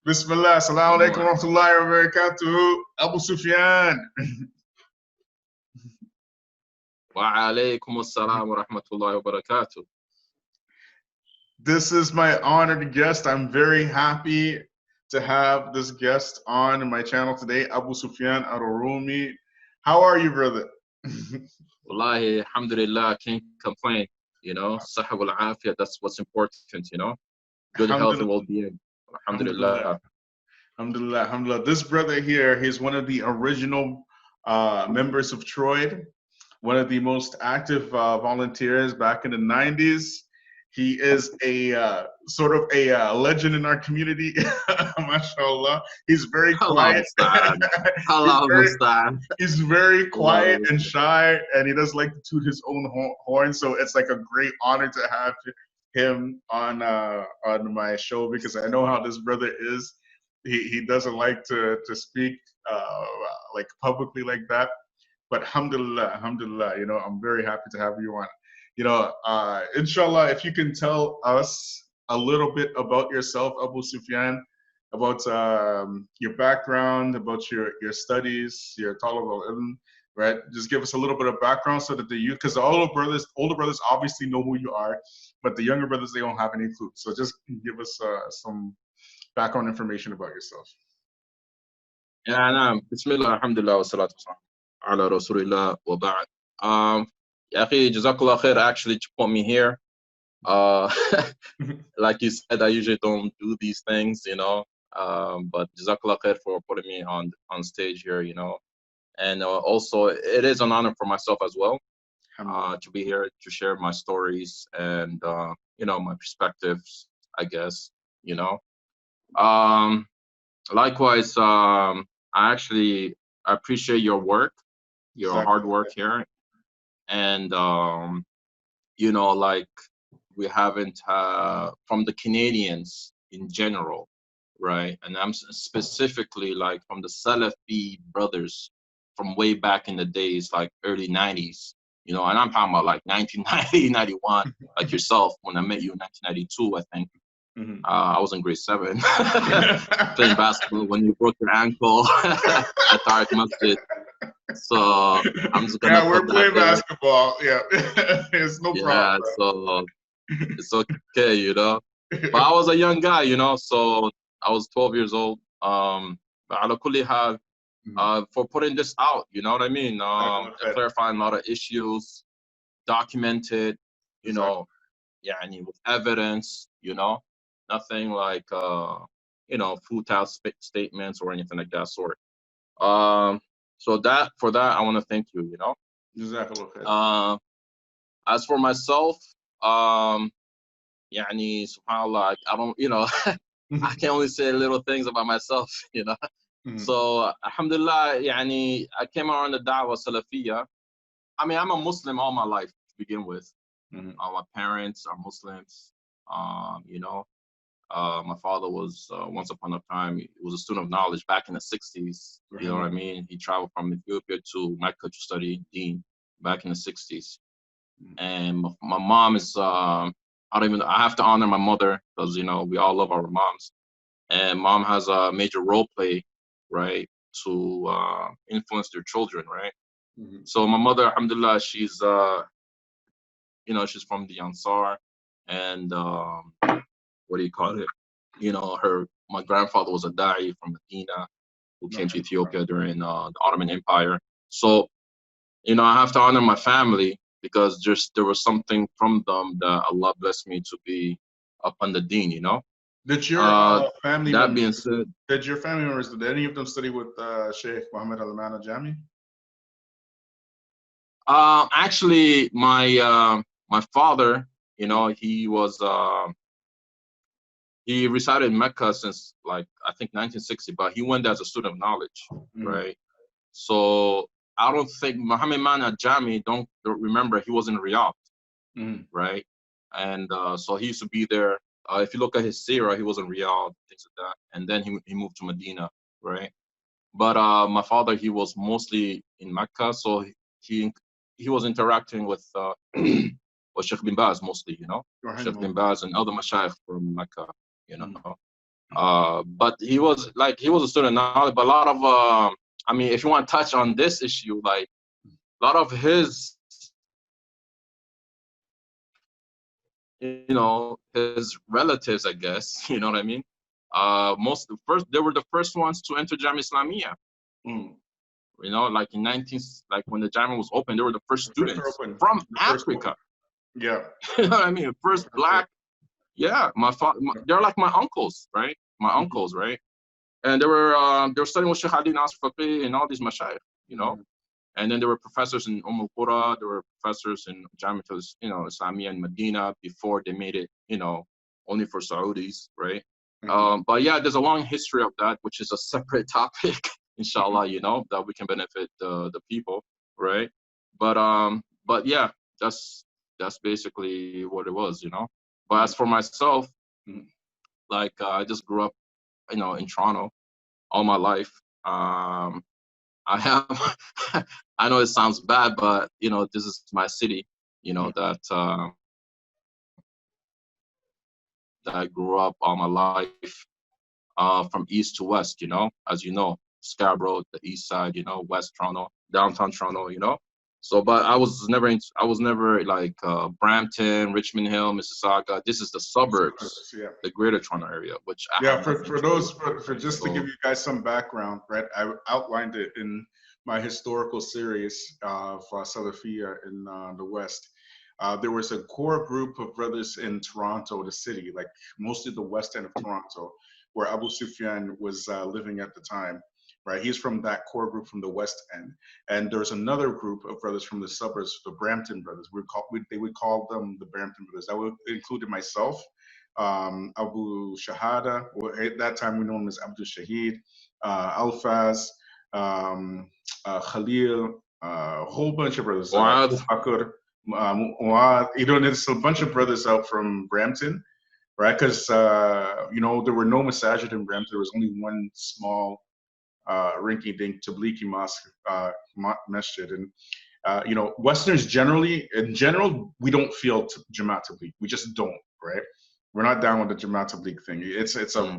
Bismillah, assalamu alaikum wa rahmatullahi wa barakatuh. Abu Sufyaan. Wa alaikum assalam wa rahmatullahi wa barakatuh. This is my honored guest. I'm very happy to have this guest on my channel today, Abu Sufyaan al-Rumi. How are you, brother? Wallahi, alhamdulillah, can't complain. You know, sahab al-afiyah, that's what's important, you know. Good health and well-being. Alhamdulillah. Alhamdulillah, alhamdulillah. This brother here, he's one of the original members of Troy, one of the most active volunteers back in the 90s. He is a sort of a legend in our community, mashallah. He's very quiet. He's very quiet and shy, and he doesn't like to toot his own horn. So it's like a great honor to have him on my show, because I know how this brother is. He doesn't like to speak like publicly like that. But alhamdulillah, alhamdulillah, you know, I'm very happy to have you on. You know, inshallah, if you can tell us a little bit about yourself, Abu Sufyaan, about your background, about your studies, your talab al-ilm, right? Just give us a little bit of background so that the youth, because the older brothers obviously know who you are, but the younger brothers, they don't have any clue. So just give us some background information about yourself. Yeah, no, bismillah, alhamdulillah, wa salatu wa ala rasulillah wa ba'd. Ya akhi, jazakallah khair, actually to put me here. Like you said, I usually don't do these things, you know, but jazakallah khair for putting me on stage here, you know. And also, it is an honor for myself as well to be here to share my stories and, you know, my perspectives, I guess, you know. Likewise, I appreciate your work, your hard work here. And, you know, like we haven't, from the Canadians in general, right? And I'm specifically like from the Salafi brothers from way back in the days, like early 90s, you know, and I'm talking about like 1990, 91, like yourself, when I met you in 1992, I think. I was in grade 7 playing basketball when you broke your ankle at Tariq Masjid. So I'm just gonna. Yeah, we're playing basketball. Yeah, it's no problem. Yeah, so it's okay, you know. But I was a young guy, you know, so I was 12 years old. Ala kulli hal, for putting this out, you know what I mean? Clarifying a lot of issues, documented, you know, with evidence, you know. Nothing like, you know, futile statements or anything like that sort. So for that, I want to thank you, you know. As for myself, subhanAllah, I don't, you know, I can only say little things about myself, you know. So, alhamdulillah, I came around the da'wah salafiyya. I mean, I'm a Muslim all my life to begin with. My parents are Muslims, you know. My father was, once upon a time, he was a student of knowledge back in the 60s. You know what I mean? He traveled from Ethiopia to Mecca to study Deen back in the 60s. And my mom is, I have to honor my mother because, you know, we all love our moms. And mom has a major role play, right, to influence their children, right? So my mother, alhamdulillah, she's, you know, she's from the Ansar. And what do you call it? You know, my grandfather was a da'i from Medina who came to Ethiopia during the Ottoman Empire. So, you know, I have to honor my family because there was something from them that Allah blessed me to be up on the deen, you know. Did your family that being said, did your family members, did any of them study with Sheikh Muhammad al-Aman al-Jami? Actually, my father, you know, he was he resided in Mecca since like I think 1960, but he went there as a student of knowledge, right? So I don't think Muhammad Man al-Jami, don't remember, he was in Riyadh, right? And so he used to be there. If you look at his seerah, he was in Riyadh, things like that, and then he moved to Medina, right? But my father, he was mostly in Mecca, so he was interacting with Sheikh bin Baz mostly, you know, Sheikh bin Baz and other mashayikh from Mecca, you know. But he was a student of knowledge. But a lot of I mean, if you want to touch on this issue, like a lot of his, his relatives, I guess, you know what I mean. They were the first ones to enter Jamia Islamiyah. You know, like like when the Jamia was open, they were the first students from Africa. Yeah. You know what I mean? First black. Yeah, they're like my uncles, right? My uncles, right? And they were studying with Sheikh Ali Nasr Faqih and all these mashayikh, you know. And then there were professors in Qura, there were professors in Jamiat, Islamiyah in Medina before they made it, only for Saudis, right? But yeah, there's a long history of that, which is a separate topic, inshallah, that we can benefit the people, right? But yeah, that's basically what it was, But as for myself, like I just grew up, in Toronto all my life. I have, I know it sounds bad, but this is my city, that I grew up all my life, from east to west, as you know, Scarborough, the east side, West Toronto, downtown Toronto, So, but I was never like Brampton, Richmond Hill, Mississauga. This is the suburbs, the Greater Toronto area, which for just to give you guys some background, right? I outlined it in my historical series for Salafia in the West. There was a core group of brothers in Toronto, the city, like mostly the west end of Toronto, where Abu Sufyaan was living at the time. Right, he's from that core group from the West End, and there's another group of brothers from the suburbs, the Brampton brothers. They would call them the Brampton brothers. That would include myself, Abu Shahada, or at that time we know him as Abdul Shahid, Alfaz, Khalil, a whole bunch of brothers. Akar, there's a bunch of brothers out from Brampton, right? Because there were no masajid in Brampton. There was only one small rinky-dink Tablighi mosque, masjid, and Westerners in general, we don't feel Jamaat Tabligh. We just don't, right? We're not down with the Jamaat Tabligh thing. It's a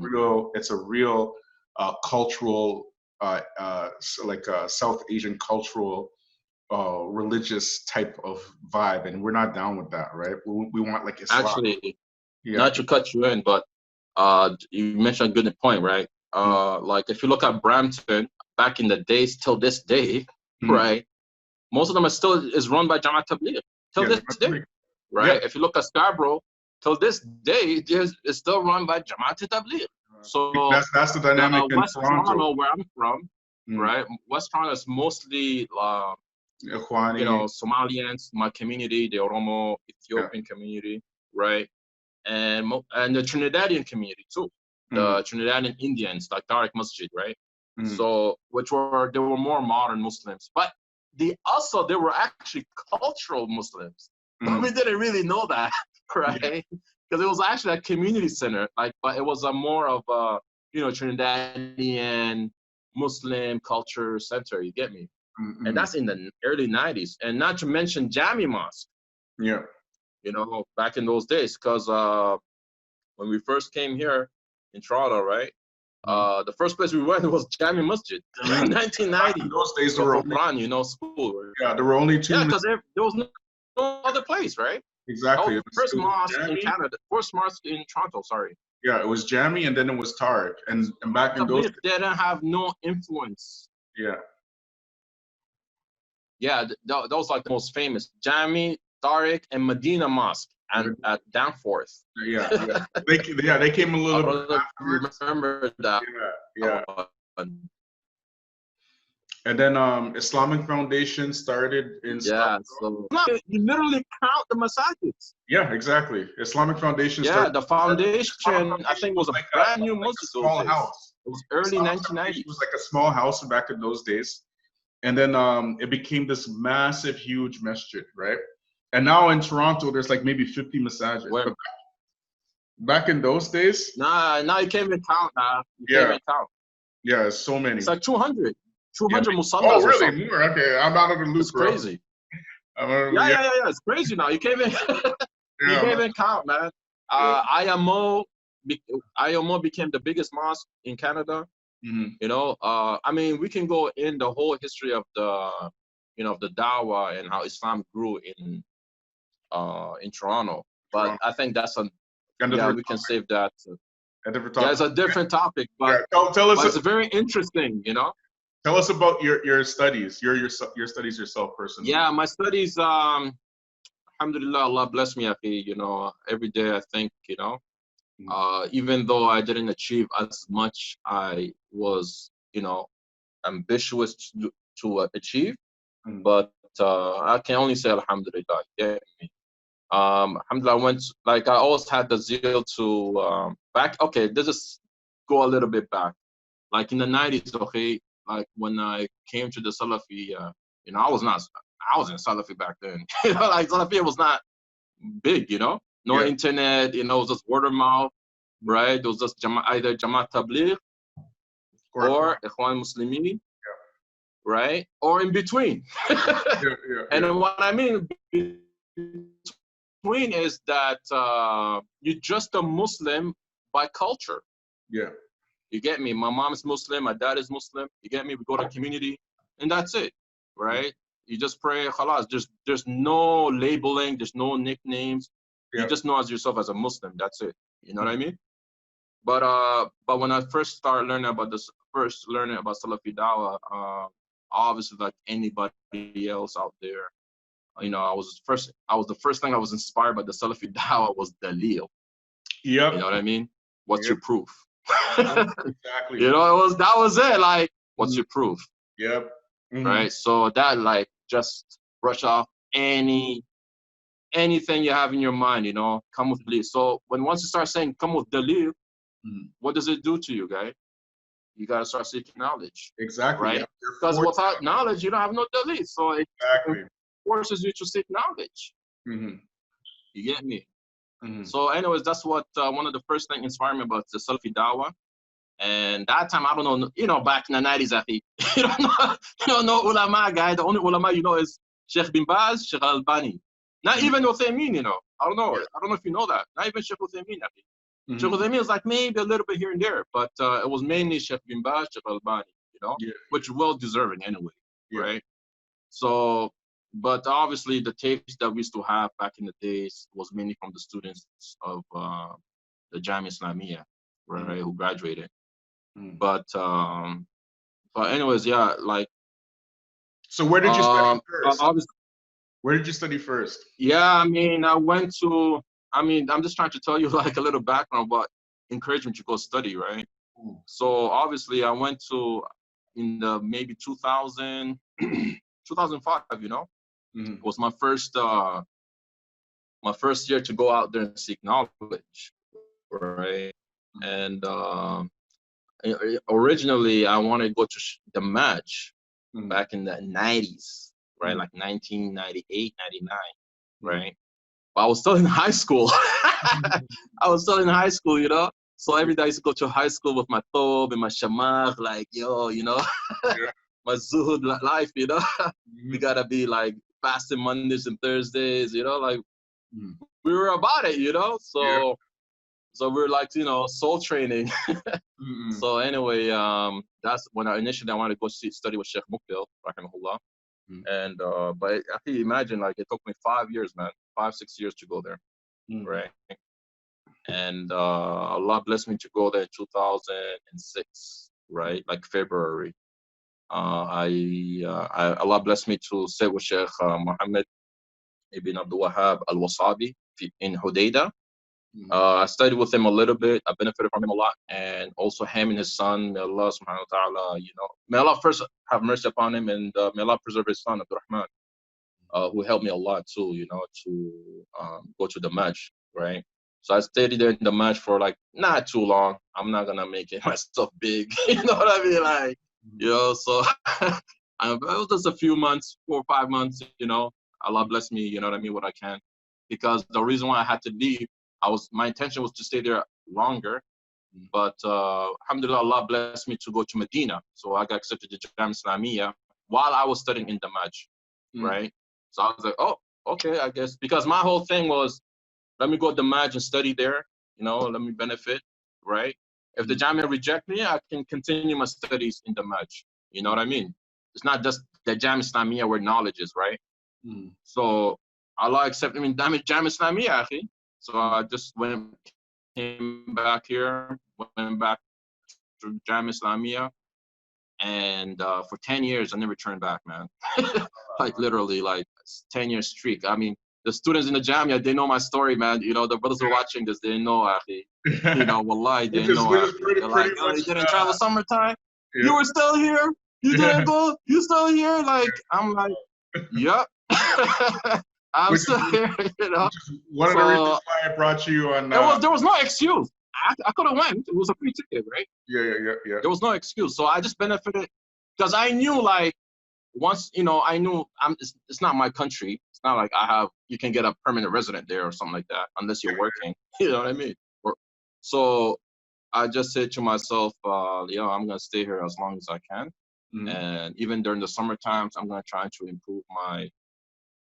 real cultural, like a South Asian cultural, religious type of vibe, and we're not down with that, right? We want like Islam. Actually, not to cut you in, but you mentioned a good point, right? Like if you look at Brampton back in the days till this day, right? Most of them is run by Jamaat Tabligh till this day, right? If you look at Scarborough, till this day, it's still run by Jamaat Tabligh. So that's the dynamic in West Toronto, where I'm from, right? West Toronto is mostly Somalians, my community, the Oromo Ethiopian community, right? And the Trinidadian community too. The Trinidadian Indians, like Tariq Masjid, right? So, they were more modern Muslims, but they were actually cultural Muslims. But we didn't really know that, right? Because it was actually a community center, but it was a more of a, Trinidadian Muslim culture center. You get me? And that's in the early 90s, and not to mention Jami Mosque. Yeah. Back in those days, because when we first came here in Toronto, right? The first place we went was Jami Masjid in 1990. In those days, there were school. Right? Yeah, there were only two. Yeah, because there was no other place, right? Exactly. The first mosque in Canada, first mosque in Toronto. Sorry. Yeah, it was Jami, and then it was Tariq, and back in those days, they didn't have no influence. Yeah. Yeah, that was like the most famous Jami, Tariq, and Medina Mosque. And at Danforth. Yeah. They came a little bit afterwards. Remember that. Yeah. And then Islamic Foundation started in so you literally count the masajids. Yeah, exactly. Islamic Foundation started. The foundation, I think, was a brand new masjid. Small house. It was early 1990s. It was like a small house back in those days. And then it became this massive, huge masjid, right? And now in Toronto, there's like maybe 50 massages. Back in those days? Nah, now you can't even count. You can't even count. Yeah, so many. It's like 200 musallas. Oh, really? More? Okay, I'm out of the loop. It's crazy. Yeah. It's crazy now. You can't even, you can't even count, man. IMO, IMO became the biggest mosque in Canada. You know, I mean, we can go in the whole history of the, you know, the Dawah and how Islam grew in Toronto. But I think that's a, yeah, we can save that. A different Yeah, topic. it's a different topic, but, tell us. But it's very interesting, you know. Tell us about your studies, your studies yourself personally. Yeah, my studies. Alhamdulillah, Allah bless me, akhi. You know, every day I think, you know, even though I didn't achieve as much I was, you know, ambitious to achieve, but I can only say Alhamdulillah. Yeah. Alhamdulillah, I went, like, I always had the zeal to back. Okay, let's just go a little bit back. Like in the 90s, okay, like when I came to the Salafi, you know, I was in Salafi back then. You know, like Salafi was not big, you know, no internet, you know, it was just word of mouth, right? It was just either Jamaat Tabligh or Ikhwan Muslimin, right? Or in between. And then what I mean between is that you're just a Muslim by culture. Yeah. You get me? My mom is Muslim, my dad is Muslim. You get me? We go to community, and that's it, right? You just pray, khalas. There's no labeling, there's no nicknames. You just know as yourself as a Muslim. That's it. You know what I mean? But when I first started learning about Salafi Dawah, obviously like anybody else out there, you know, the first thing I was inspired by the Salafi Dawah was Dalil. Yep. You know what I mean? What's your proof? Exactly. You know, that was it. Like, what's your proof? Yep. Right. So that, like, just brush off anything you have in your mind. You know, come with Dalil. So once you start saying come with Dalil, what does it do to you, guys? You gotta start seeking knowledge. Exactly. Right. Because without knowledge, you don't have no Dalil. So it forces you to seek knowledge. You get me? So, anyways, that's what one of the first things inspired me about the Salafi Dawah. And that time, I don't know, you know, back in the 90s, I think, you don't know ulama, guy. The only ulama you know is Sheikh Bin Baz, Sheikh Albani. Not even Uthaymeen, you know. I don't know. I don't know if you know that. Not even Sheikh Uthaymeen, I think. Sheikh Uthaymeen is like maybe a little bit here and there, but it was mainly Sheikh Bin Baz, Sheikh Albani, you know, which well deserving anyway, right? So, but obviously the tapes that we used to have back in the days was mainly from the students of the Jamia Islamiyya, right, who graduated. But anyways, yeah, like. So where did you study first? Where did you study first? Yeah, I mean, I'm just trying to tell you like a little background about encouragement to go study, right? So obviously I went to, in the maybe 2000, 2005, you know, was my first year to go out there and seek knowledge, right? And originally I wanted to go to the match back in the 90s, right? Like 1998, 99, right? But I was still in high school. You know? So every day I used to go to high school with my thobe and my shamar, like, yo, you know, my zuhud life, you know? We gotta be like fasting Mondays and Thursdays, you know, like we were about it, you know? So we're like, you know, soul training. So anyway, that's when I wanted to go study with Sheikh Mukbil, rahimahullah. And but I can imagine, like, it took me 5 years, man, 5-6 years to go there, right? And Allah blessed me to go there in 2006, right? Like February. Allah blessed me to sit with Sheikh Muhammad ibn Abdul Wahhab al-Wasabi in Hodeidah. I studied with him a little bit. I benefited from him a lot, and also him and his son. May Allah subhanahu wa ta'ala, you know, may Allah first have mercy upon him, and may Allah preserve his son, Abdurrahman, who helped me a lot too, you know, to go to the match, right? So I stayed there in the match for like not too long. I'm not gonna make it myself big, you know what I mean? Like, you know, so it was just a few months, 4 or 5 months, you know. Allah bless me, you know what I mean, what I can, because the reason why I had to leave, my intention was to stay there longer, but alhamdulillah, Allah blessed me to go to Medina. So I got accepted to Jamia Islamiyya while I was studying in the match, right? So I was like, oh, okay, I guess, because my whole thing was, let me go to the match and study there, you know, let me benefit. right? If the Jamia reject me, I can continue my studies in the Maj. You know what I mean? It's not just the Jamia Islamiyah where knowledge is, right? So Allah accepted me in Jamia Islamiyah, akhi. So I just came back here, went back to Jamia Islamiyah, and for 10 years I never turned back, man. Like literally, like 10-year streak. I mean, the students in the Jamia, they know my story, man. You know, the brothers who are watching this, they know, akhi. You know, wallahi, they know, akhi. They're like, oh, you didn't travel summertime? Yeah. You were still here? You didn't go? You still here? Like, I'm like, yep. I'm still here, you know. One of the reasons why I brought you on. There was no excuse. I could have went. It was a free ticket, right? Yeah. There was no excuse. So I just benefited because I knew, like, once, you know, I knew it's not my country. It's not like you can get a permanent resident there or something like that unless you're working. You know what I mean? So I just said to myself, I'm gonna stay here as long as I can, and even during the summer times, I'm gonna try to improve my,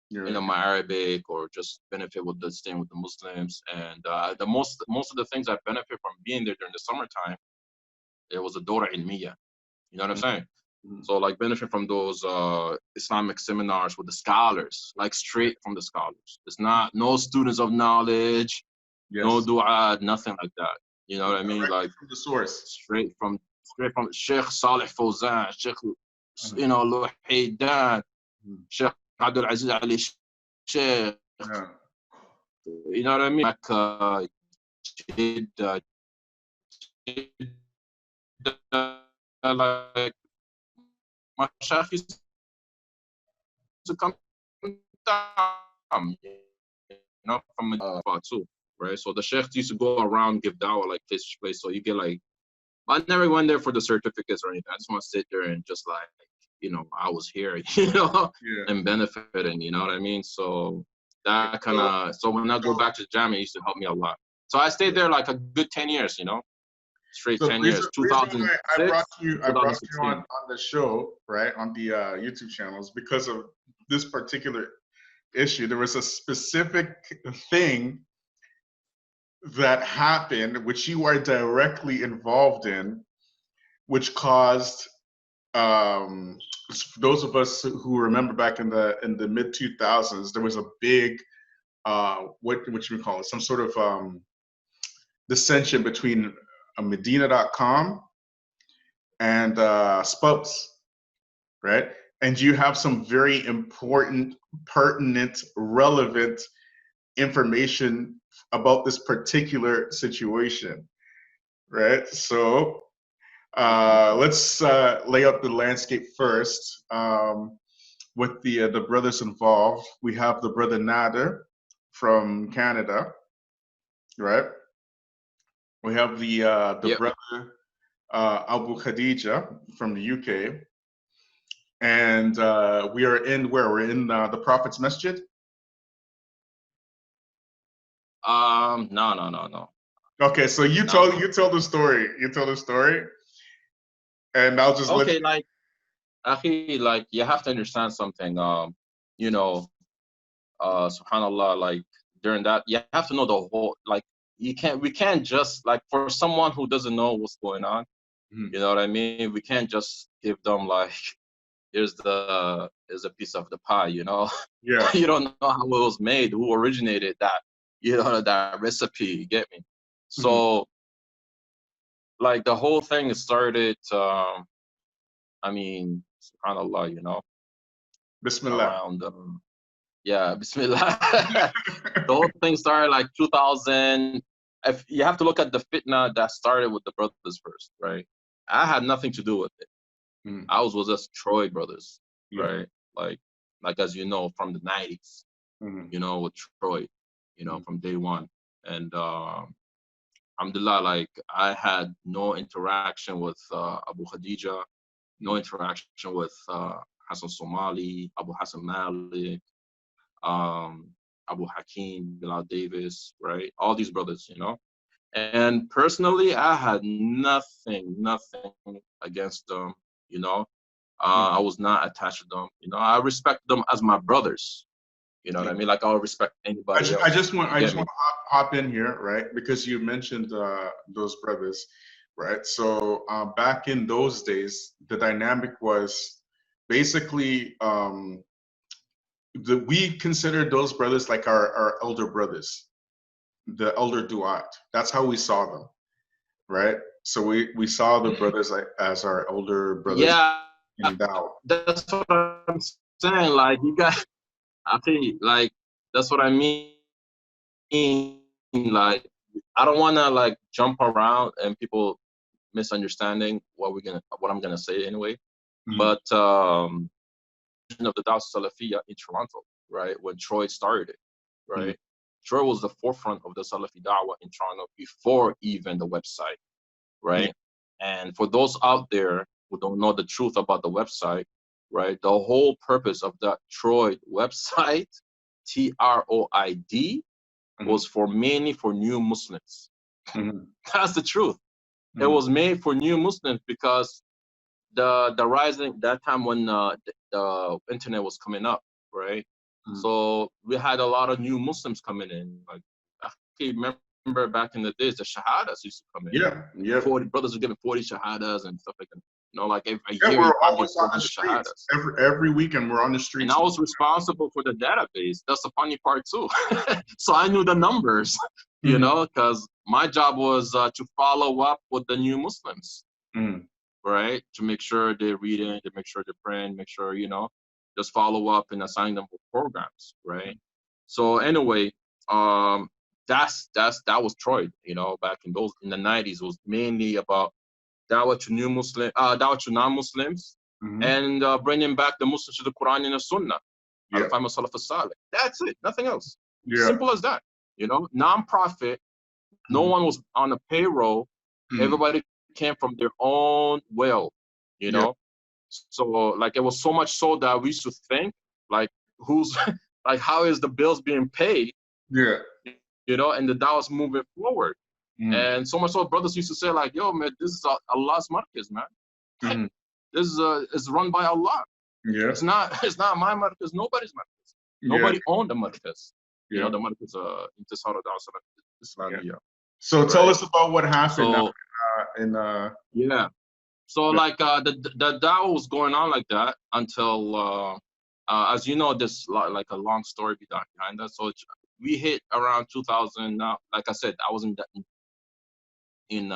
my Arabic, or just benefit with staying with the Muslims. And the most of the things I benefit from being there during the summertime, it was a Dora Ilmiya. You know what I'm saying? So like benefit from those Islamic seminars with the scholars, like straight from the scholars. It's not no students of knowledge, no dua, nothing like that. You know what I mean? Like from the source, straight from Sheikh Salih Fawzan, Sheikh, you know, Luhaydan, Sheikh Abdul Aziz Ali Sheikh. You know what I mean? Like like my Sheikh used to come down, you know, from too, right? So the Sheikh used to go around, give dawah like place to place. So you get like, I never went there for the certificates or anything. I just want to sit there and just like, you know, I was here, you know, and benefiting, you know what I mean? So that kind of, so when I go back to Jamia, it used to help me a lot. So I stayed there like a good 10 years, you know, straight 10 years. 2006, I brought you on the show, right, on the YouTube channels because of this particular issue. There was a specific thing that happened, which you are directly involved in, which caused those of us who remember back in the mid 2000s, there was a big what you call it, some sort of dissension between Medina.com and Spokes, right? And you have some very important, pertinent, relevant information about this particular situation, right? So let's lay out the landscape first. With the brothers involved, we have the brother Nader from Canada, right? We have the brother Abu Khadeejah from the UK, and we are in where? We're in the Prophet's Masjid. No. Okay, so you tell the story. You tell the story, and I'll just let you. Like, akhi, like you have to understand something. You know, subhanallah, like during that, you have to know the whole. Like, we can't just, like, for someone who doesn't know what's going on, you know what I mean? We can't just give them like, here's a piece of the pie, you know? Yeah. You don't know how it was made, who originated that, you know, that recipe, you get me? So, like, the whole thing started, I mean, subhanallah, you know? Bismillah. Around, Bismillah. The whole thing started like 2000. If you have to look at the fitna that started with the brothers first, right? I had nothing to do with it. I was with us Troy brothers, right? Like as you know, from the 90s, you know, with Troy, you know, from day one. And alhamdulillah, like I had no interaction with Abu Khadeejah, no interaction with Hassan Somali, Abu Hassan Malik, Abu Hakim, Bilal Davis, right? All these brothers, you know. And personally, I had nothing against them, you know. I was not attached to them, you know. I respect them as my brothers, You know what I mean? Like I'll respect anybody else. I just want to hop in here, right? Because you mentioned those brothers, right? So back in those days, the dynamic was basically we considered those brothers like our elder brothers, the elder duat. That's how we saw them, right? So we saw the brothers like as our elder brothers. Yeah, in Dao. that's what I'm saying. Like you got, I think, like that's what I mean. Like I don't want to like jump around and people misunderstanding what I'm gonna say anyway. But of the Dawah Salafiyya in Toronto, right? When Troy started it, right? Troy was the forefront of the Salafi Dawah in Toronto before even the website, right? And for those out there who don't know the truth about the website, right? The whole purpose of that Troy website, TROID, was mainly for new Muslims. That's the truth. It was made for new Muslims because the rising that time when the internet was coming up, right? So we had a lot of new Muslims coming in. Like I remember back in the days, the shahadas used to come in. 40 brothers were giving 40 shahadas and stuff like that. You know, like a year we're you probably always get on the 400 streets. shahadas. Every weekend we're on the streets. And I was responsible for the database. That's the funny part too. So I knew the numbers, you know, because my job was to follow up with the new Muslims. Right, to make sure they're reading, to make sure they're praying, make sure, you know, just follow up and assign them with programs, right? So anyway, that was Troy, you know, back in the 90s. It was mainly about dawah to new Muslim, dawah to non-Muslims, and bringing back the Muslims to the Quran and the Sunnah, al-Fahim al-Salaf al-Salih. That's it, nothing else. Simple as that, you know, non-profit. No one was on a payroll. Everybody came from their own will, you know. So like it was so much so that we used to think like who's like how is the bills being paid? You know, and the dawah's moving forward. And so much so brothers used to say like, yo man, this is Allah's markaz, man. This is run by Allah. It's not my markaz, nobody's markaz. Nobody owned the markaz. You know, the markaz Intisar Dawah Islamiyya. So tell us about what happened So like the dawah was going on like that until as you know, there's like a long story behind that. So we hit around 2000. Like I said, I was in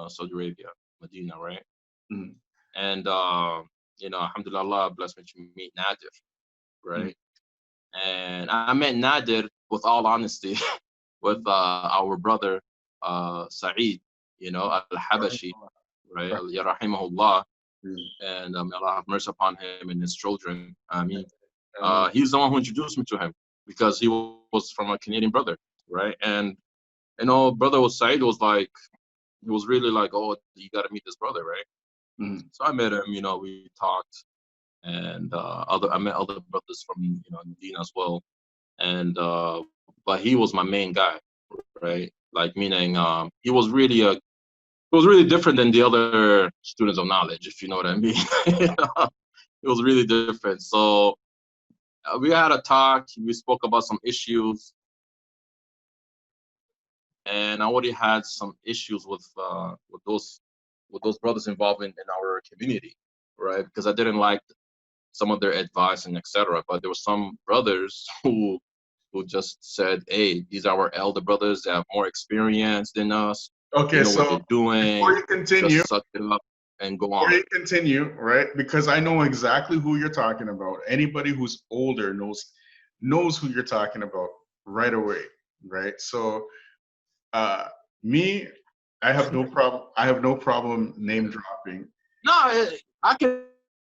Saudi Arabia, Medina, right? And you know, alhamdulillah, Allah blessed me to meet Nadir, right? And I met Nadir, with all honesty, with our brother Saeed, you know, al-Habashi, right? Ya rahimahullah. And may Allah have mercy upon him and his children. I mean, he's the one who introduced me to him because he was from a Canadian brother, right? And you know, brother Saeed was like, he was really like, oh, you got to meet this brother, right? So I met him. You know, we talked, and I met other brothers from, you know, Medina as well. And but he was my main guy, right? Like meaning he was really different than the other students of knowledge, if you know what I mean. It was really different. So we had a talk. We spoke about some issues, and I already had some issues with those brothers involved in our community, right? Because I didn't like some of their advice and etc. But there were some brothers who just said, "Hey, these are our elder brothers. They have more experience than us. Okay, they know so what they're doing. Before you continue, just suck it up and go on." Before you continue, right? Because I know exactly who you're talking about. Anybody who's older knows who you're talking about right away, right? So, me, I have no problem. I have no problem name dropping. No, I can